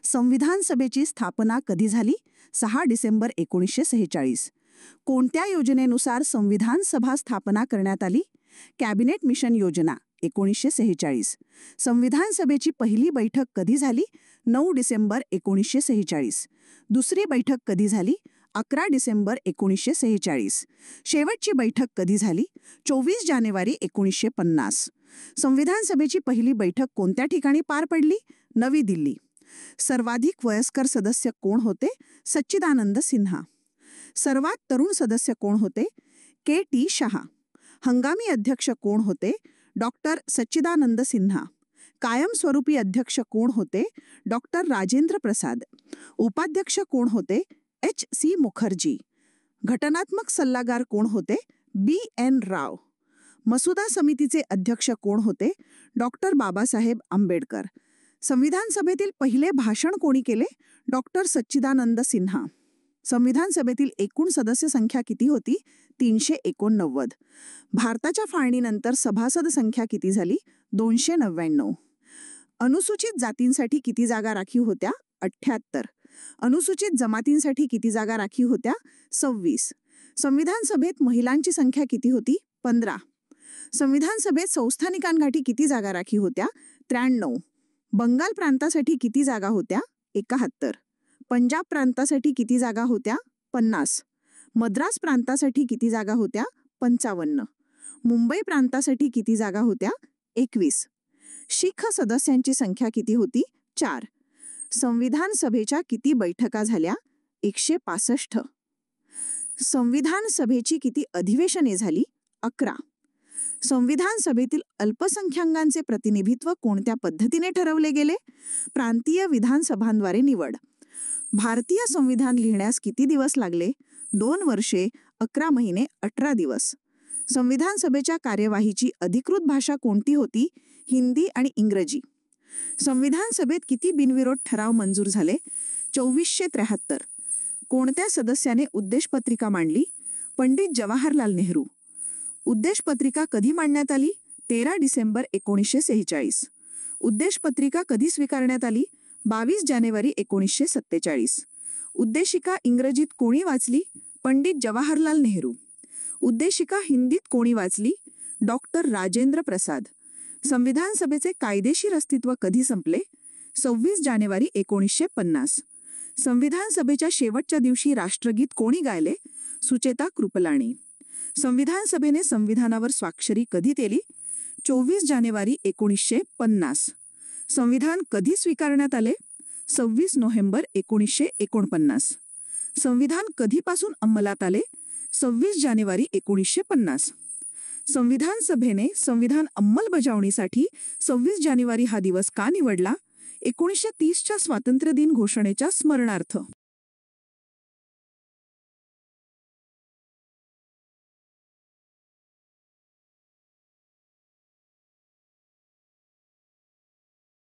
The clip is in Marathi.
संविधान सभेची स्थापना कधी झाली? 6 डिसेंबर 1946. कोणत्या योजनेनुसार संविधान सभा स्थापना करण्यात आली? कॅबिनेट मिशन योजना 1946. संविधान सभेची पहिली बैठक कधी झाली? 9 डिसेंबर 1946. दुसरी बैठक कधी झाली? 11 डिसेंबर 1946. शेवटची बैठक कधी झाली? 24 जानेवारी 1950. संविधान सभेची पहिली बैठक कोणत्या ठिकाणी पार पडली? नवी दिल्ली. सर्वाधिक वयस्कर सदस्य कोण होते? सच्चिदानंद सिन्हा. सर्वात तरुण सदस्य कोण होते? के.टी. शहा. हंगामी अध्यक्ष कोण होते? डॉक्टर सच्चिदानंद सिन्हा. कायमस्वरूपी अध्यक्ष कोण होते? डॉक्टर राजेंद्र प्रसाद. उपाध्यक्ष कोण होते? एच.सी. मुखर्जी. घटनात्मक सल्लागार कोण होते? बी.एन. राव. मसुदा समितीचे अध्यक्ष कोण होते? डॉक्टर बाबासाहेब आंबेडकर. संविधान सभेतील पहिले भाषण कोणी केले? डॉक्टर सच्चिदानंद सिन्हा. संविधान सभेतील एकूण सदस्य संख्या किती होती? 389. भारताच्या फाळणीनंतर सभासद संख्या किती झाली? 299. अनुसूचित जातींसाठी किती जागा राखीव होत्या? 78. अनुसूचित जमातींसाठी किती जागा राखीव होत्या? 26. संविधान सभेत महिलांची संख्या किती होती? 15. संविधान सभेत संस्थानिकांसाठी किती जागा राखीव होत्या? 93. बंगाल प्रांतासाठी किती जागा होत्या? 71. पंजाब प्रांतासाठी किती जागा होत्या? 50. मद्रास प्रांतासाठी किती जागा होत्या? 55. मुंबई प्रांतासाठी किती जागा होत्या? 21. शीख सदस्यांची संख्या किती होती? 4. संविधान सभेच्या किती बैठका झाल्या? 165. संविधान सभेची किती अधिवेशने झाली? 11. संविधान सभेतील अल्पसंख्याकांचे प्रतिनिधित्व कोणत्या पद्धतीने ठरवले गेले? प्रांतीय विधानसभांद्वारे निवड. भारतीय संविधान लिहिण्यास किती दिवस लागले? 2 वर्षे 11 महिने 18 दिवस. संविधान सभेच्या कार्यवाहीची अधिकृत भाषा कोणती होती? हिंदी आणि इंग्रजी. संविधान सभेत किती बिनविरोध ठराव मंजूर झाले? 2473. कोणत्या सदस्याने उद्देशपत्रिका मांडली? पंडित जवाहरलाल नेहरू. उद्देशपत्रिका कधी मांडण्यात आली? 13 डिसेंबर 1946. उद्देशपत्रिका कधी स्वीकारण्यात आली? 22 जानेवारी 1947. उद्देशिका इंग्रजीत कोणी वाचली? पंडित जवाहरलाल नेहरू. उद्देशिका हिंदीत कोणी वाचली? डॉक्टर राजेंद्र प्रसाद. संविधान सभेचे कायदेशीर अस्तित्व कधी संपले? 26 जानेवारी 1950. संविधान सभेच्या शेवटच्या दिवशी राष्ट्रगीत कोणी गायले? सुचेता कृपलानी. संविधान सभेने संविधानावर स्वाक्षरी कधी केली? 24 जानेवारी 1950. संविधान कधी स्वीकारण्यात आले? 26 नोव्हेंबर 1949. संविधान कधीपासून अंमलात आले? 26 जानेवारी 1950. संविधान सभेने संविधान अंमलबजावणीसाठी 26 जानेवारी हा दिवस का निवडला? 1930च्या स्वातंत्र्य दिन घोषणेच्या स्मरणार्थ.